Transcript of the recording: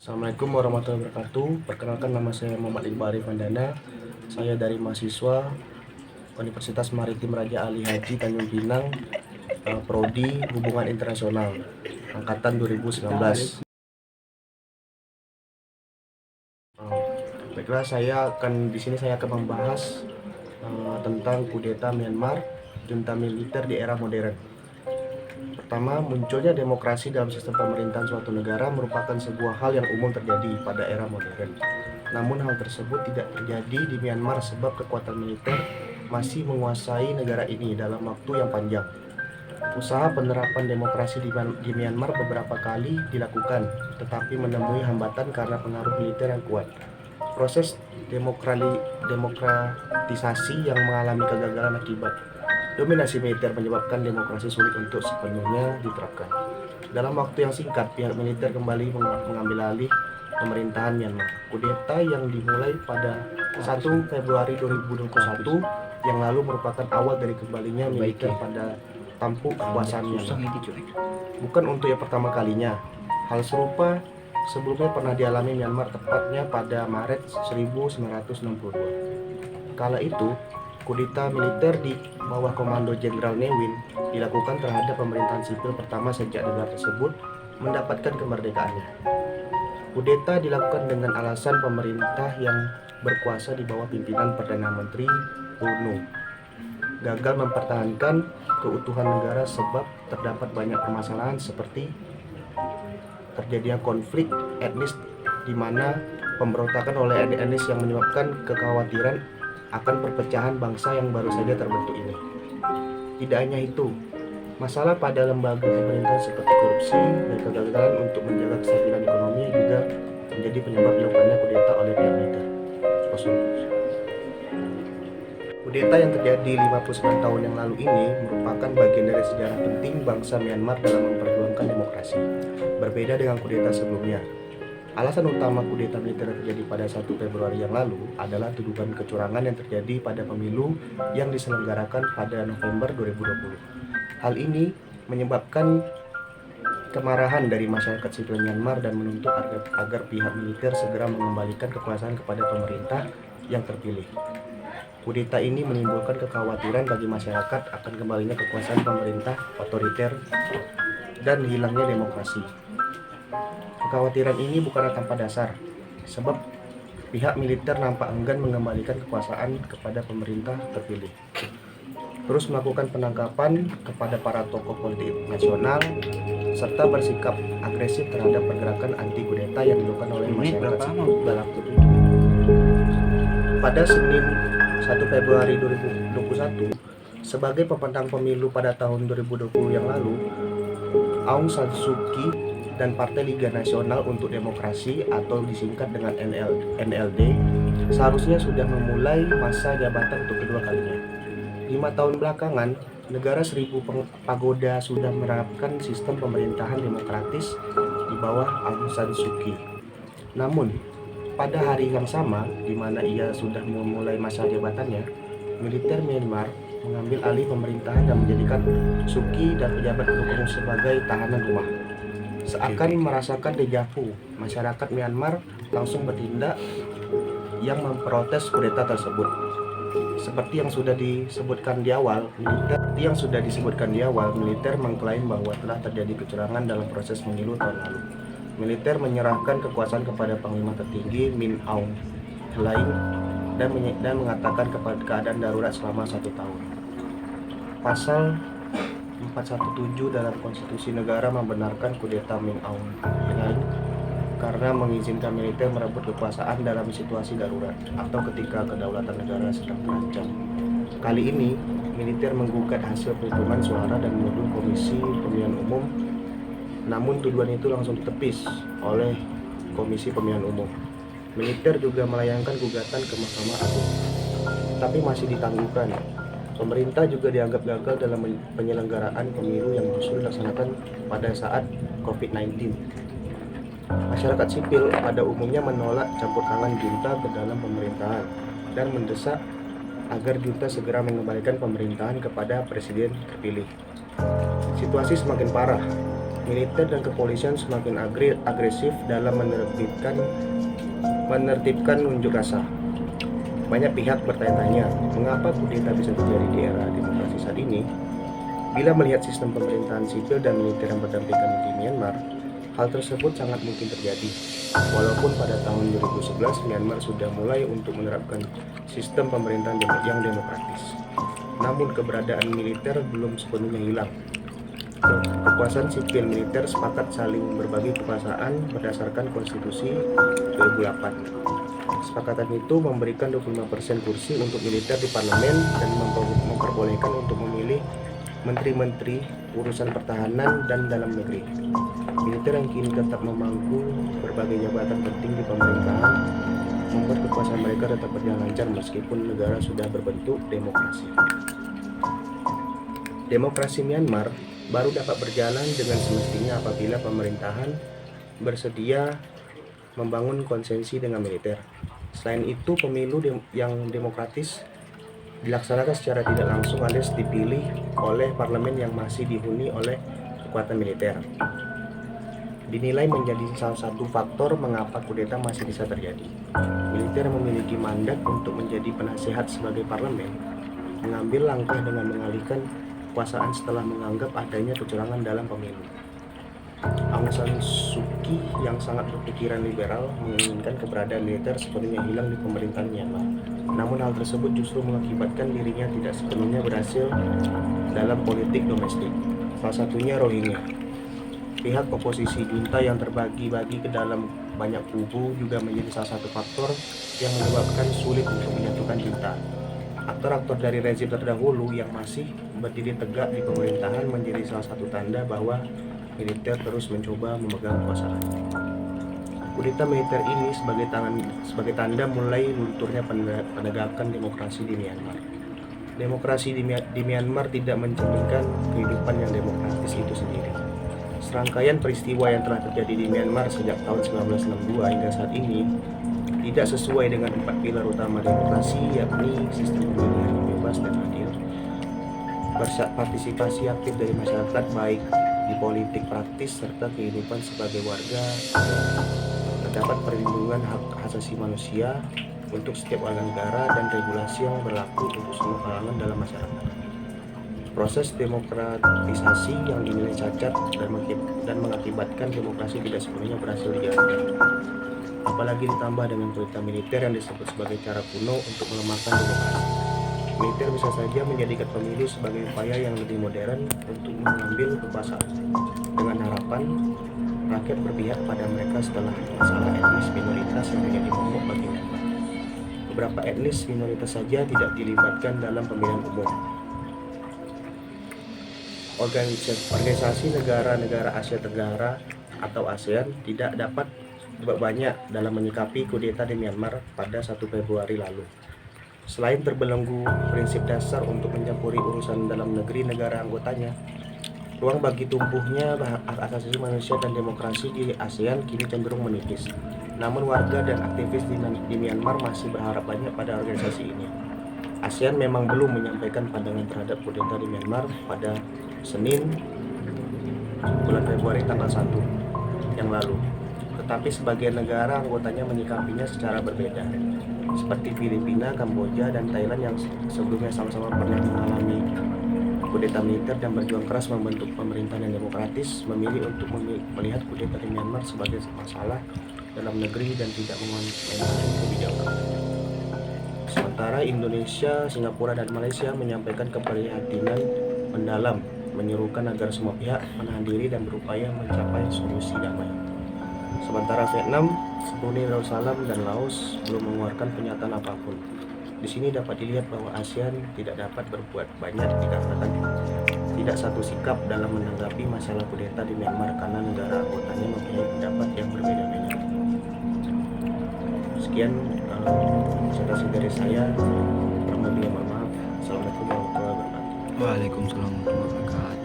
Assalamualaikum warahmatullahi wabarakatuh. Perkenalkan, nama saya Muhammad Iqbal Arif Mandana. Saya dari mahasiswa Universitas Maritim Raja Ali Haji Tanjung Pinang, Prodi Hubungan Internasional, angkatan 2019. Baiklah, di sini saya akan membahas tentang kudeta Myanmar, junta militer di era modern. Pertama, munculnya demokrasi dalam sistem pemerintahan suatu negara merupakan sebuah hal yang umum terjadi pada era modern. Namun hal tersebut tidak terjadi di Myanmar sebab kekuatan militer masih menguasai negara ini dalam waktu yang panjang. Usaha penerapan demokrasi di Myanmar beberapa kali dilakukan, tetapi menemui hambatan karena pengaruh militer yang kuat. Proses demokratisasi yang mengalami kegagalan akibat dominasi militer menyebabkan demokrasi sulit untuk sepenuhnya diterapkan. Dalam waktu yang singkat, pihak militer kembali mengambil alih pemerintahan Myanmar. Kudeta yang dimulai pada 1 Februari 2021 yang lalu merupakan awal dari kembalinya militer pada tampuk kekuasaan Myanmar. Bukan untuk yang pertama kalinya. Hal serupa sebelumnya pernah dialami Myanmar, tepatnya pada Maret 1962. Kala itu, kudeta militer di bawah komando Jenderal Ne Win dilakukan terhadap pemerintahan sipil pertama sejak negara tersebut mendapatkan kemerdekaannya. Kudeta dilakukan dengan alasan pemerintah yang berkuasa di bawah pimpinan Perdana Menteri UNU gagal mempertahankan keutuhan negara sebab terdapat banyak permasalahan seperti terjadinya konflik etnis di mana pemberontakan oleh etnis yang menyebabkan kekhawatiran akan perpecahan bangsa yang baru saja terbentuk ini. Tidak hanya itu, masalah pada lembaga pemerintah seperti korupsi dan kegagalan untuk menjaga kestabilan ekonomi juga menjadi penyebab dilakukannya kudeta oleh pihak militer. Kudeta yang terjadi 59 tahun yang lalu ini merupakan bagian dari sejarah penting bangsa Myanmar dalam memperjuangkan demokrasi. Berbeda dengan kudeta sebelumnya, alasan utama kudeta militer terjadi pada 1 Februari yang lalu adalah tuduhan kecurangan yang terjadi pada pemilu yang diselenggarakan pada November 2020. Hal ini menyebabkan kemarahan dari masyarakat sipil Myanmar dan menuntut agar pihak militer segera mengembalikan kekuasaan kepada pemerintah yang terpilih. Kudeta ini menimbulkan kekhawatiran bagi masyarakat akan kembalinya kekuasaan pemerintah otoriter dan hilangnya demokrasi. Kekhawatiran ini bukanlah tanpa dasar, sebab pihak militer nampak enggan mengembalikan kekuasaan kepada pemerintah terpilih. Terus melakukan penangkapan kepada para tokoh politik nasional, serta bersikap agresif terhadap pergerakan anti kudeta yang dilakukan oleh masyarakat sipil dalam itu. Pada Senin 1 Februari 2021, sebagai pemenang pemilu pada tahun 2020 yang lalu, Aung San Suu Kyi dan Partai Liga Nasional untuk Demokrasi atau disingkat dengan NLD seharusnya sudah memulai masa jabatan untuk kedua kalinya. 5 tahun belakangan, negara 1000 pagoda sudah menerapkan sistem pemerintahan demokratis di bawah Aung San Suu Kyi. Namun, pada hari yang sama di mana ia sudah memulai masa jabatannya, militer Myanmar mengambil alih pemerintahan dan menjadikan Suu Kyi dan pejabat pendukung sebagai tahanan rumah. Seakan merasakan dejavu, masyarakat Myanmar langsung bertindak yang memprotes kudeta tersebut. Seperti yang sudah disebutkan di awal, militer mengklaim bahwa telah terjadi kecurangan dalam proses pemilu tahun lalu. Militer menyerahkan kekuasaan kepada Panglima Tertinggi Min Aung Hlaing dan mengatakan keadaan darurat selama 1 tahun. Pasal 417 dalam konstitusi negara membenarkan kudeta Min Aung Hlaing karena mengizinkan militer merebut kekuasaan dalam situasi darurat atau ketika kedaulatan negara sedang terancam. Kali ini, militer menggugat hasil perhitungan suara dan menuduh Komisi Pemilihan Umum, namun tuduhan itu langsung ditepis oleh Komisi Pemilihan Umum. Militer juga melayangkan gugatan ke Mahkamah Agung, tapi masih ditangguhkan. Pemerintah juga dianggap gagal dalam penyelenggaraan pemilu yang justru dilaksanakan pada saat COVID-19. Masyarakat sipil pada umumnya menolak campur tangan junta ke dalam pemerintahan dan mendesak agar junta segera mengembalikan pemerintahan kepada presiden terpilih. Situasi semakin parah Militer dan kepolisian semakin agresif dalam menertibkan unjuk rasa. Banyak pihak bertanya-tanya, mengapa kudeta bisa terjadi di era demokrasi saat ini? Bila melihat sistem pemerintahan sipil dan militer yang berdampingan di Myanmar, hal tersebut sangat mungkin terjadi. Walaupun pada tahun 2011 Myanmar sudah mulai untuk menerapkan sistem pemerintahan yang demokratis, namun keberadaan militer belum sepenuhnya hilang. Kekuasaan sipil militer sepakat saling berbagi kekuasaan berdasarkan Konstitusi 2008. Kesepakatan itu memberikan 25% kursi untuk militer di parlemen dan memperbolehkan untuk memilih menteri-menteri urusan pertahanan dan dalam negeri. Militer yang kini tetap memangku berbagai jabatan penting di pemerintahan membuat kekuasaan mereka tetap berjalan lancar meskipun negara sudah berbentuk demokrasi. Demokrasi Myanmar baru dapat berjalan dengan semestinya apabila pemerintahan bersedia membangun konsensi dengan militer. Selain itu, pemilu yang demokratis dilaksanakan secara tidak langsung alias dipilih oleh parlemen yang masih dihuni oleh kekuatan militer. Dinilai menjadi salah satu faktor mengapa kudeta masih bisa terjadi. Militer memiliki mandat untuk menjadi penasehat sebagai parlemen, mengambil langkah dengan mengalihkan kekuasaan setelah menganggap adanya kecurangan dalam pemilu. Aung San Suu Kyi yang sangat berpikiran liberal menginginkan keberadaan militer sepenuhnya hilang di pemerintahan Myanmar. Namun hal tersebut justru mengakibatkan dirinya tidak sepenuhnya berhasil dalam politik domestik. Salah satunya Rohingya. Pihak oposisi junta yang terbagi-bagi ke dalam banyak kubu juga menjadi salah satu faktor yang menyebabkan sulit untuk menyatukan junta. Aktor-aktor dari rezim terdahulu yang masih berdiri tegak di pemerintahan menjadi salah satu tanda bahwa militer terus mencoba memegang kekuasaan. Kudeta militer ini sebagai tanda mulai lunturnya penegakan demokrasi di Myanmar. Demokrasi di Myanmar tidak mencerminkan kehidupan yang demokratis itu sendiri. Serangkaian peristiwa yang telah terjadi di Myanmar sejak tahun 1962 hingga saat ini tidak sesuai dengan 4 pilar utama demokrasi, yakni sistem pemilihan yang bebas dan adil, partisipasi aktif dari masyarakat baik di politik praktis serta kehidupan sebagai warga, terdapat perlindungan hak asasi manusia untuk setiap warga negara dan regulasi yang berlaku untuk semua kalangan dalam masyarakat. Proses demokratisasi yang dinilai cacat dan mengakibatkan demokrasi tidak sepenuhnya berhasil dijalankan. Apalagi ditambah dengan kudeta militer yang disebut sebagai cara kuno untuk melemahkan demokrasi. Militer bisa saja menjadikan pemilu sebagai upaya yang lebih modern untuk mengambil kekuasaan, dengan harapan rakyat berpihak pada mereka setelah masalah etnis minoritas yang menjadi momok bagi mereka. Beberapa etnis minoritas saja tidak dilibatkan dalam pemilihan umum. Organisasi negara-negara Asia Tenggara atau ASEAN tidak dapat banyak dalam menyikapi kudeta di Myanmar pada 1 Februari lalu. Selain terbelenggu prinsip dasar untuk mencampuri urusan dalam negeri negara anggotanya, ruang bagi tumbuhnya hak asasi manusia dan demokrasi di ASEAN kini cenderung menipis. Namun warga dan aktivis di Myanmar masih berharap banyak pada organisasi ini. ASEAN memang belum menyampaikan pandangan terhadap kudeta di Myanmar pada Senin bulan Februari tanggal 1 yang lalu. Tetapi sebagian negara anggotanya menyikapinya secara berbeda, seperti Filipina, Kamboja, dan Thailand yang sebelumnya sama-sama pernah mengalami kudeta militer dan berjuang keras membentuk pemerintahan yang demokratis, memilih untuk melihat kudeta di Myanmar sebagai masalah dalam negeri dan tidak mengomentari kebijakan. Sementara Indonesia, Singapura, dan Malaysia menyampaikan keprihatinan mendalam, menyerukan agar semua pihak menahan diri dan berupaya mencapai solusi damai. Sementara Vietnam, Brunei Darussalam, dan Laos belum mengeluarkan pernyataan apapun. Di sini dapat dilihat bahwa ASEAN tidak dapat berbuat banyak dikarenakan tidak satu sikap dalam menanggapi masalah kudeta di Myanmar karena negara anggotanya mempunyai pendapat yang berbeda-beda. Sekian presentasi dari saya. Mohon maaf. Assalamualaikum warahmatullahi wabarakatuh. Waalaikumsalam warahmatullahi wabarakatuh.